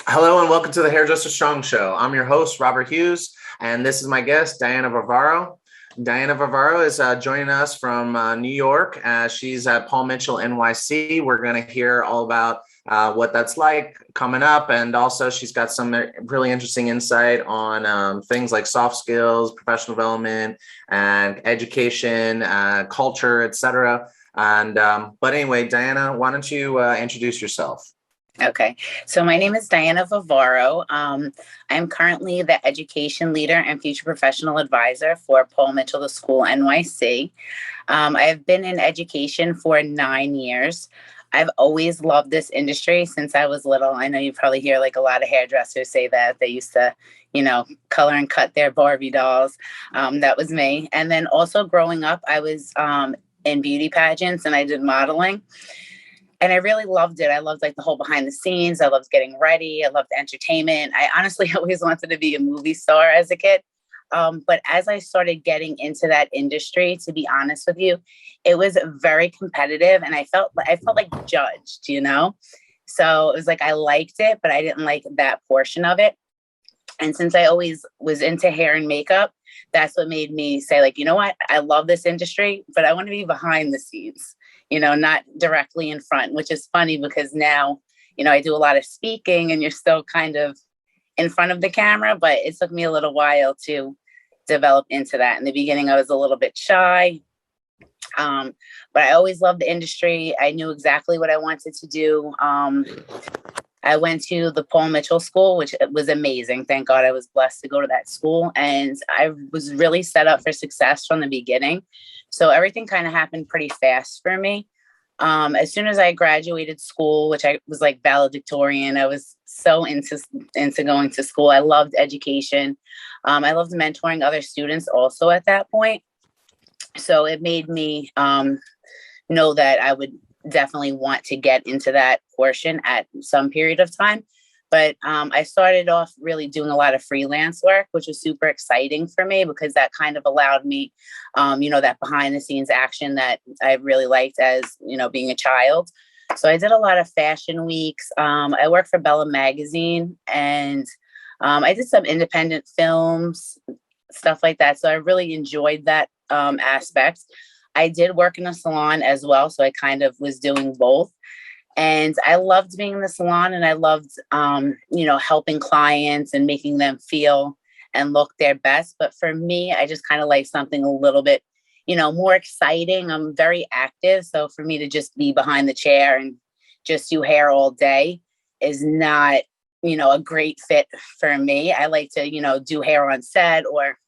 Hello and welcome to the Hairdresser Strong Show. I'm your host, Robert Hughes, and this is my guest, Diana Varvaro. Diana Varvaro is joining us from New York. She's at Paul Mitchell NYC. We're going to hear all about what that's like coming up, and also she's got some really interesting insight on things like soft skills, professional development, and education, culture, etc. And but anyway, Diana, why don't you introduce yourself? Okay, so my name is Diana Varvaro. I'm currently the education leader and future professional advisor for Paul Mitchell, the school NYC. I have been in education for 9 years. I've always loved this industry since I was little. I know you probably hear like a lot of hairdressers say that they used to, color and cut their Barbie dolls. That was me. And then also growing up, I was in beauty pageants and I did modeling. And I really loved it. I loved like the whole behind the scenes. I loved getting ready. I loved entertainment. I honestly always wanted to be a movie star as a kid. But as I started getting into that industry, to be honest with you, it was very competitive and I felt like judged. So it was like I liked it, but I didn't like that portion of it. And since I always was into hair and makeup, that's what made me say, like, you know what? I love this industry, but I want to be behind the scenes, not directly in front, which is funny because now, I do a lot of speaking and you're still kind of in front of the camera, but it took me a little while to develop into that. In the beginning, I was a little bit shy, but I always loved the industry. I knew exactly what I wanted to do. I went to the Paul Mitchell School, which was amazing. Thank God I was blessed to go to that school. And I was really set up for success from the beginning. So everything kind of happened pretty fast for me. As soon as I graduated school, which I was like valedictorian, I was so into going to school. I loved education. I loved mentoring other students also at that point. So it made me know that I would definitely want to get into that portion at some period of time. But I started off really doing a lot of freelance work, which was super exciting for me because that kind of allowed me, that behind the scenes action that I really liked as, being a child. So I did a lot of fashion weeks. I worked for Bella Magazine and I did some independent films, stuff like that. So I really enjoyed that aspect. I did work in a salon as well. So I kind of was doing both. And I loved being in the salon and I loved, helping clients and making them feel and look their best. But for me, I just kind of like something a little bit, more exciting. I'm very active. So for me to just be behind the chair and just do hair all day is not, a great fit for me. I like to, do hair on set or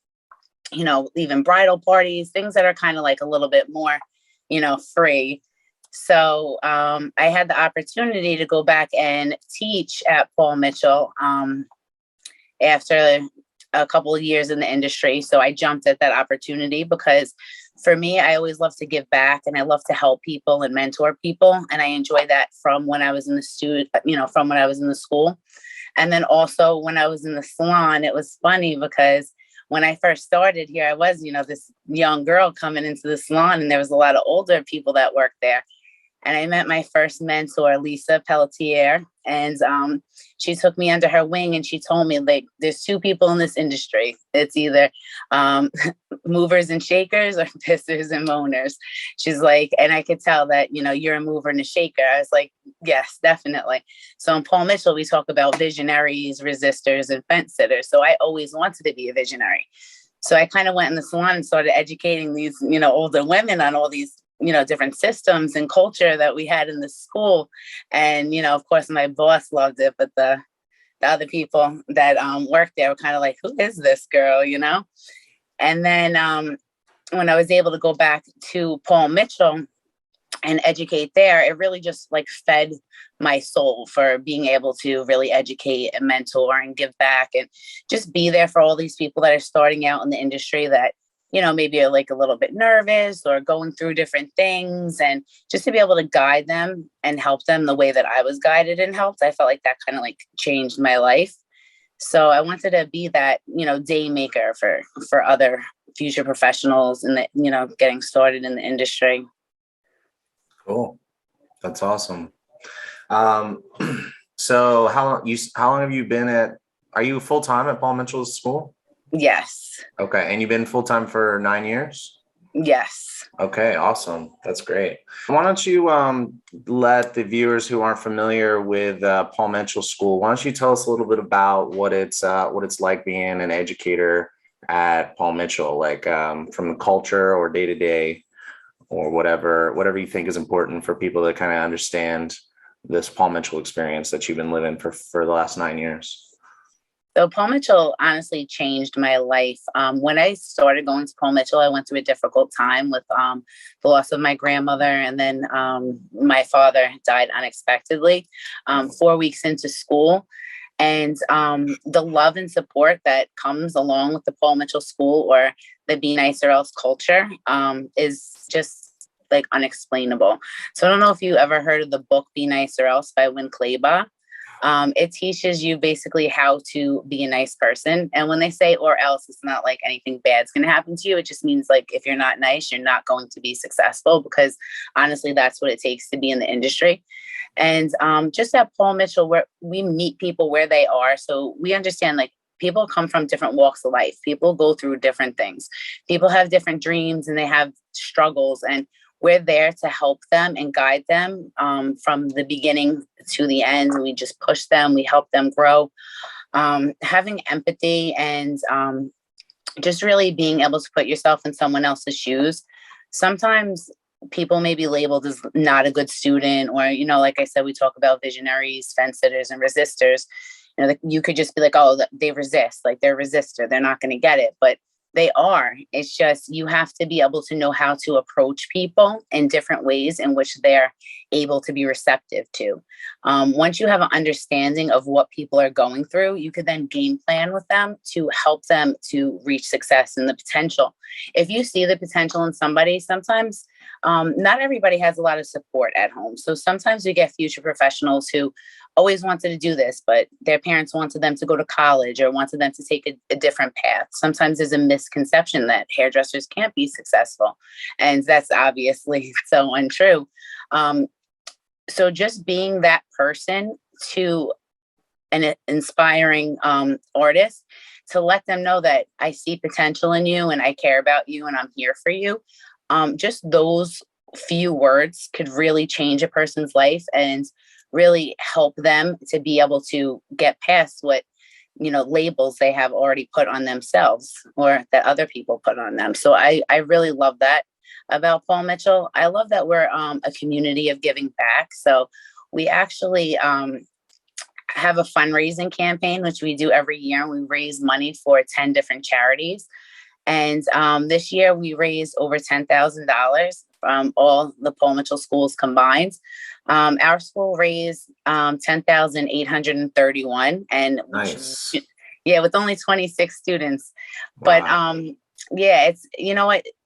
even bridal parties, things that are kind of like a little bit more, free. So I had the opportunity to go back and teach at Paul Mitchell after a couple of years in the industry. So I jumped at that opportunity because for me, I always love to give back and I love to help people and mentor people. And I enjoy that from when I was in the from when I was in the school. And then also when I was in the salon, it was funny because when I first started here, I was, this young girl coming into the salon and there was a lot of older people that worked there. And I met my first mentor, Lisa Pelletier, and she took me under her wing and she told me, like, there's two people in this industry. It's either movers and shakers or pissers and moaners. She's like, and I could tell that, you're a mover and a shaker. I was like, yes, definitely. So in Paul Mitchell, we talk about visionaries, resistors, and fence sitters. So I always wanted to be a visionary. So I kind of went in the salon and started educating these, older women on all these different systems and culture that we had in the school. And, of course, my boss loved it, but the other people that worked there were kind of like, who is this girl, And then when I was able to go back to Paul Mitchell and educate there, it really just like fed my soul for being able to really educate and mentor and give back and just be there for all these people that are starting out in the industry that maybe are like a little bit nervous or going through different things, and just to be able to guide them and help them the way that I was guided and helped. I felt like that kind of like changed my life. So I wanted to be that, day maker for other future professionals and getting started in the industry. Cool. That's awesome. Um, So how long have you been are you full time at Paul Mitchell's school? Yes. Okay. And you've been full time for 9 years? Yes. Okay, awesome. That's great. Why don't you let the viewers who aren't familiar with Paul Mitchell School, why don't you tell us a little bit about what it's like being an educator at Paul Mitchell, like from the culture or day to day or whatever you think is important for people to kind of understand this Paul Mitchell experience that you've been living for the last 9 years. So Paul Mitchell honestly changed my life. When I started going to Paul Mitchell, I went through a difficult time with the loss of my grandmother, and then my father died unexpectedly 4 weeks into school. And the love and support that comes along with the Paul Mitchell School or the Be Nice or Else culture is just like unexplainable. So I don't know if you ever heard of the book Be Nice or Else by Win Claybaugh. It teaches you basically how to be a nice person. And when they say or else, it's not like anything bad's going to happen to you. It just means like if you're not nice, you're not going to be successful, because honestly, that's what it takes to be in the industry. And just at Paul Mitchell, where we meet people where they are. So we understand like people come from different walks of life. People go through different things. People have different dreams and they have struggles, and we're there to help them and guide them from the beginning to the end. We just push them. We help them grow. Having empathy and just really being able to put yourself in someone else's shoes. Sometimes people may be labeled as not a good student, or, like I said, we talk about visionaries, fence sitters, and resistors. Like you could just be like, oh, they resist, like they're a resistor, they're not going to get it. But they are. It's just you have to be able to know how to approach people in different ways in which they're able to be receptive to. Once you have an understanding of what people are going through, you could then game plan with them to help them to reach success and the potential. If you see the potential in somebody, sometimes not everybody has a lot of support at home. So sometimes we get future professionals who always wanted to do this, but their parents wanted them to go to college or wanted them to take a different path. Sometimes there's a misconception that hairdressers can't be successful, and that's obviously so untrue. So just being that person to an inspiring artist, to let them know that I see potential in you and I care about you and I'm here for you. Just those few words could really change a person's life and really help them to be able to get past what, labels they have already put on themselves or that other people put on them. So I really love that about Paul Mitchell. I love that we're a community of giving back. So we actually have a fundraising campaign, which we do every year. We raise money for 10 different charities. And this year we raised over $10,000 from all the Paul Mitchell schools combined. Our school raised $10,831, and Nice. with only 26 students. But it's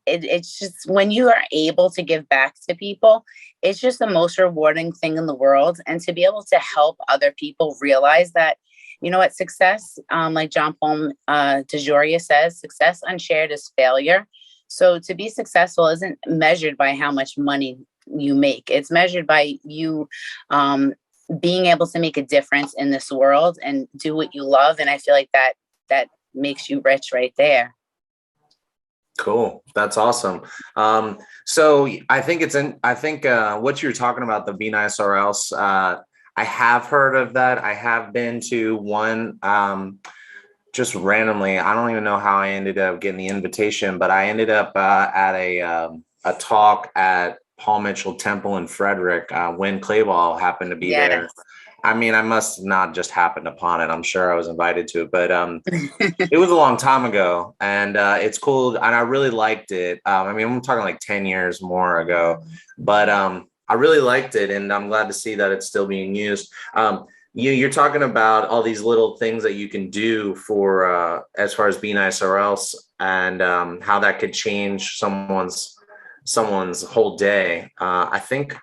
it's just when you are able to give back to people, it's just the most rewarding thing in the world. And to be able to help other people realize that, success, like John Paul DeJoria says, success unshared is failure. So to be successful isn't measured by how much money you make. It's measured by you being able to make a difference in this world and do what you love. And I feel like that makes you rich right there. Cool. That's awesome. So I think what you're talking about, the Be Nice or Else, I have heard of that. I have been to one just randomly. I don't even know how I ended up getting the invitation, but I ended up at a talk at Paul Mitchell Temple in Frederick when Clayball happened to be there. I mean, I must not just happened upon it. I'm sure I was invited to it, but it was a long time ago, and it's cool. And I really liked it. I mean, I'm talking like 10 years more ago, but I really liked it, and I'm glad to see that it's still being used. You're talking about all these little things that you can do for as far as Be Nice or Else, and how that could change someone's whole day. I think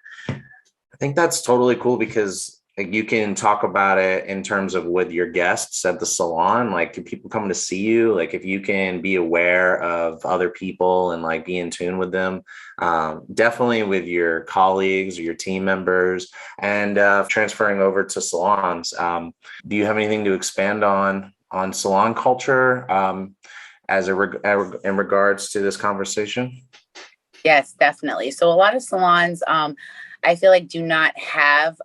that's totally cool, because you can talk about it in terms of with your guests at the salon, like do people come to see you, like if you can be aware of other people and like be in tune with them, definitely with your colleagues or your team members, and transferring over to salons. Do you have anything to expand on salon culture in regards to this conversation? Yes, definitely. So a lot of salons, I feel like do not have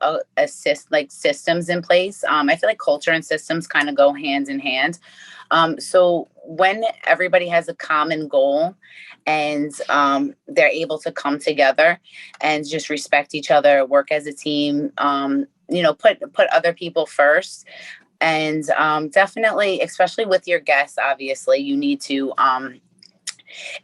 systems in place. I feel like culture and systems kind of go hand in hand. So when everybody has a common goal and they're able to come together and just respect each other, work as a team, put other people first. And definitely, especially with your guests, obviously, you need to,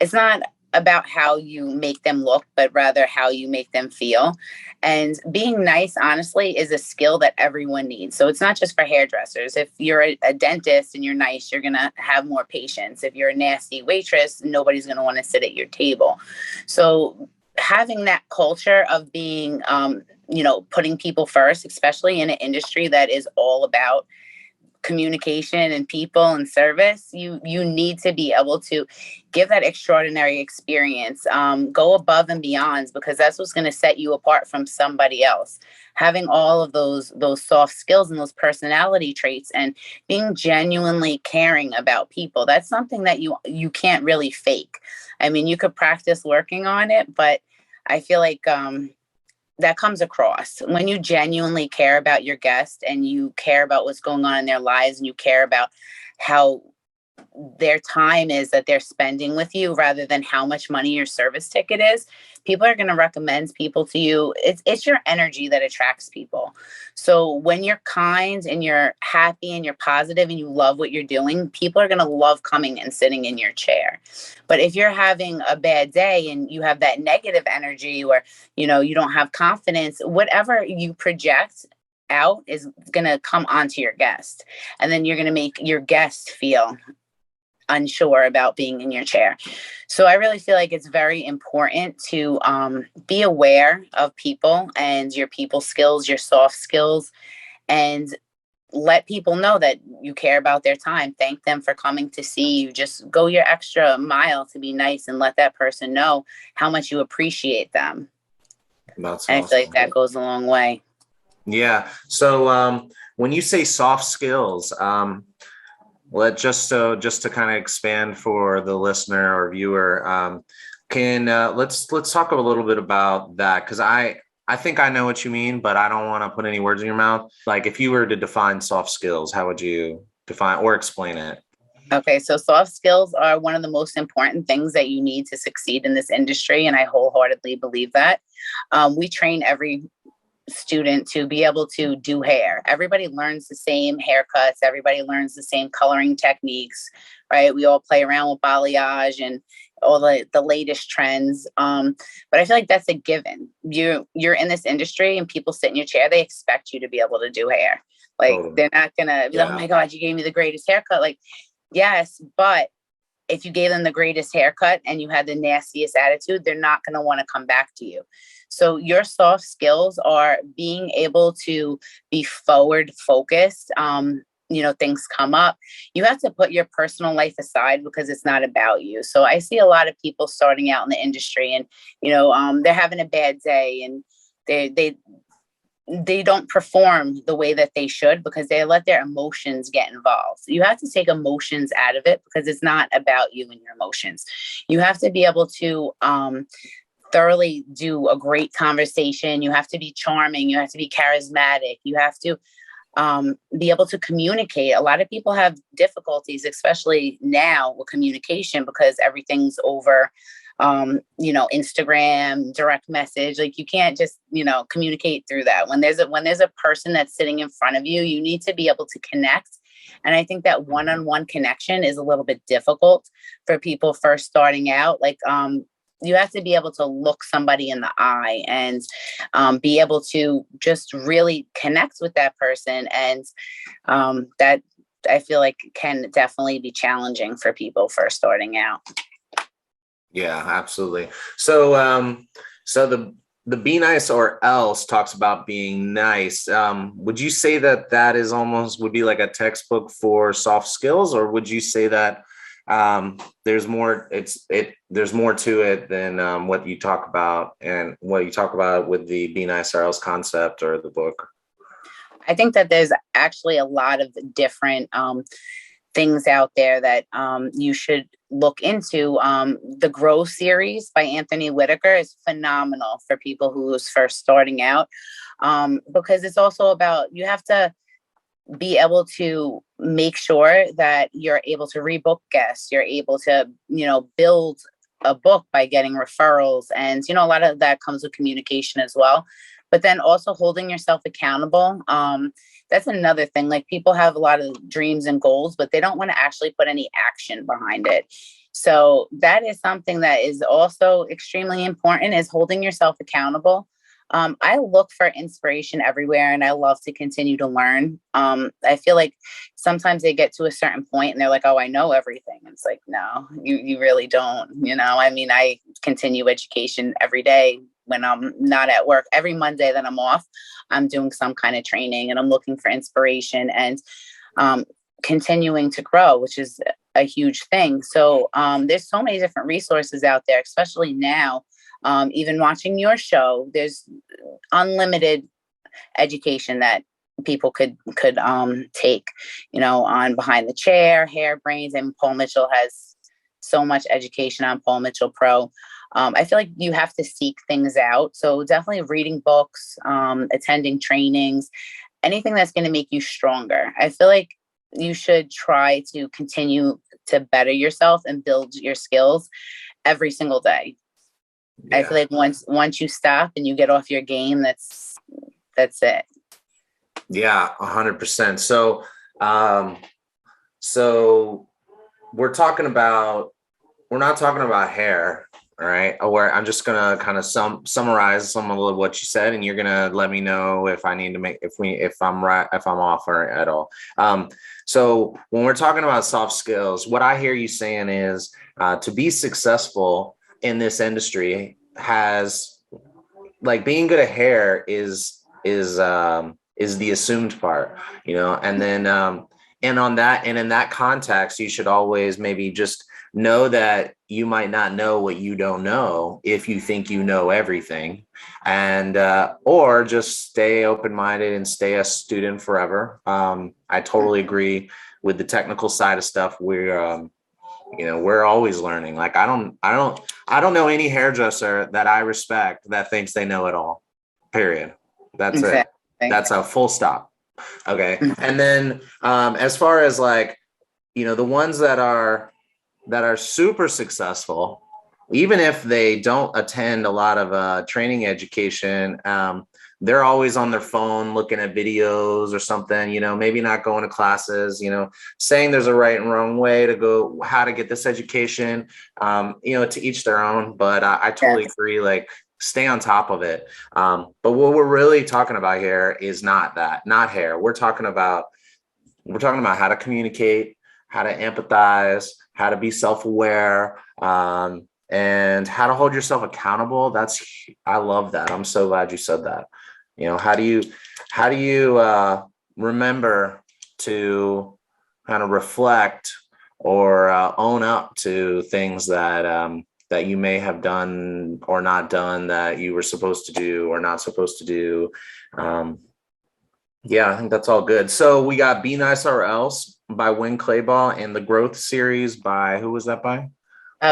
it's not about how you make them look, but rather how you make them feel. And being nice, honestly, is a skill that everyone needs. So it's not just for hairdressers. If you're a dentist and you're nice, you're going to have more patients. If you're a nasty waitress, nobody's going to want to sit at your table. So having that culture of being, putting people first, especially in an industry that is all about communication and people and service, you need to be able to give that extraordinary experience, go above and beyond, because that's what's going to set you apart from somebody else. Having all of those soft skills and those personality traits and being genuinely caring about people, that's something that you can't really fake. I mean, you could practice working on it, but I feel like that comes across when you genuinely care about your guest and you care about what's going on in their lives and you care about how their time is that they're spending with you rather than how much money your service ticket is. People are going to recommend people to you. It's your energy that attracts people. So when you're kind and you're happy and you're positive and you love what you're doing, people are going to love coming and sitting in your chair. But if you're having a bad day and you have that negative energy, or you don't have confidence, whatever you project out is going to come onto your guest, and then you're going to make your guest feel unsure about being in your chair. So I really feel like it's very important to be aware of people and your people skills, your soft skills, and let people know that you care about their time. Thank them for coming to see you. Just go your extra mile to be nice and let that person know how much you appreciate them. That's And I feel like awesome. that goes a long way. Yeah. So when you say soft skills, just to kind of expand for the listener or viewer, let's talk a little bit about that, because I think I know what you mean, but I don't want to put any words in your mouth. Like if you were to define soft skills, how would you define or explain it? Okay, so soft skills are one of the most important things that you need to succeed in this industry, and I wholeheartedly believe that. We train every student to be able to do hair. Everybody learns the same haircuts. Everybody learns the same coloring techniques, right? We all play around with balayage and all the latest trends. But I feel like that's a given. You're in this industry and people sit in your chair, they expect you to be able to do hair. Like Totally. they're not gonna be like, oh my God, you gave me the greatest haircut. Like, yes, but if you gave them the greatest haircut and you had the nastiest attitude, they're not going to want to come back to you. So your soft skills are being able to be forward focused. Things come up. You have to put your personal life aside because it's not about you. So I see a lot of people starting out in the industry and, they're having a bad day and they don't perform the way that they should because they let their emotions get involved. You have to take emotions out of it because it's not about you and your emotions. You have to be able to thoroughly do a great conversation. You have to be charming. You have to be charismatic. You have to be able to communicate. A lot of people have difficulties, especially now with communication, because everything's over Instagram, direct message. Like you can't just, communicate through that. When there's a person that's sitting in front of you, you need to be able to connect. And I think that one-on-one connection is a little bit difficult for people first starting out. Like, you have to be able to look somebody in the eye and be able to just really connect with that person. And that I feel like can definitely be challenging for people first starting out. Yeah, absolutely. So, so the be nice or else talks about being nice. Would you say that that is almost would be like a textbook for soft skills, or would you say that there's more? There's more to it than what you talk about and what you talk about with the be nice or else concept or the book. I think that there's actually a lot of different things out there that you should look into. The Grow series by Anthony Whitaker is phenomenal for people who's first starting out, because it's also about, you have to be able to make sure that you're able to rebook guests, you're able to, build a book by getting referrals. And, a lot of that comes with communication as well. But then also holding yourself accountable. That's another thing. Like, people have a lot of dreams and goals, but they don't want to actually put any action behind it. So that is something that is also extremely important, is holding yourself accountable. I look for inspiration everywhere, and I love to continue to learn. I feel like sometimes they get to a certain point and they're like, oh, I know everything. It's like, no, you really don't. I continue education every day when I'm not at work. Every Monday that I'm off, I'm doing some kind of training, and I'm looking for inspiration and continuing to grow, which is a huge thing. So there's so many different resources out there, especially now. Even watching your show, there's unlimited education that people could take, on Behind the Chair, Hair Brains, and Paul Mitchell has so much education on Paul Mitchell Pro. I feel like you have to seek things out. So definitely reading books, attending trainings, anything that's going to make you stronger. I feel like you should try to continue to better yourself and build your skills every single day. Yeah. I feel like once you stop and you get off your game, that's it. Yeah, 100%. So we're not talking about hair, all right? Where I'm just gonna kind of summarize some of what you said, and you're gonna let me know if I need to if I'm right, if I'm off or at all. So when we're talking about soft skills, what I hear you saying is to be successful in this industry has, like, being good at hair is the assumed part, and then and on that, and in that context, you should always maybe just know that you might not know what you don't know if you think you know everything, and or just stay open-minded and stay a student forever. I totally agree with the technical side of stuff. We're always learning. Like, I don't know any hairdresser that I respect that thinks they know it all, period. That's exactly it. That's a full stop. Okay. And then as far as, like, the ones that are super successful, even if they don't attend a lot of training education, they're always on their phone looking at videos or something, maybe not going to classes, saying there's a right and wrong way to go, how to get this education, to each their own. But I totally agree, like, stay on top of it. But what we're really talking about here is not hair. We're talking about how to communicate, how to empathize, how to be self-aware, and how to hold yourself accountable. I love that. I'm so glad you said that. How do you remember to kind of reflect or own up to things that you may have done or not done that you were supposed to do or not supposed to do? Yeah, I think that's all good. So we got Be Nice or Else by Win Clayball and the Growth series by, who was that by?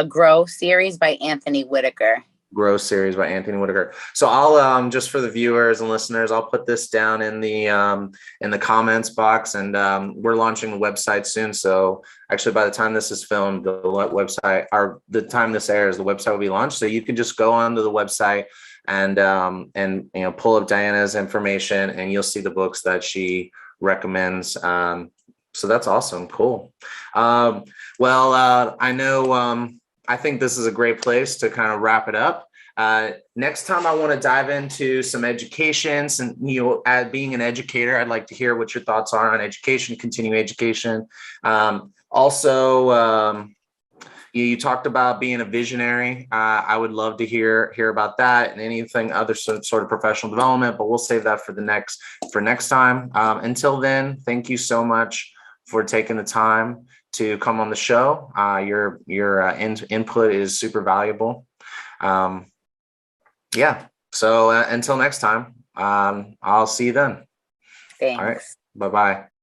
Grow series by Anthony Whitaker. Grow series by Anthony Whitaker. So I'll just for the viewers and listeners, I'll put this down in the comments box, and we're launching the website soon. So actually, by the time this is filmed, the website, or the time this airs, the website will be launched. So you can just go onto the website and pull up Diana's information, and you'll see the books that she recommends. So that's awesome. Cool. I know. I think this is a great place to kind of wrap it up. Next time I want to dive into some education, being an educator, I'd like to hear what your thoughts are on education, continuing education. Also, you talked about being a visionary. I would love to hear about that and anything other sort of professional development, but we'll save that for next time. Until then, thank you so much for taking the time to come on the show. Your input is super valuable. Yeah. So until next time, I'll see you then. Thanks. All right. Bye-bye.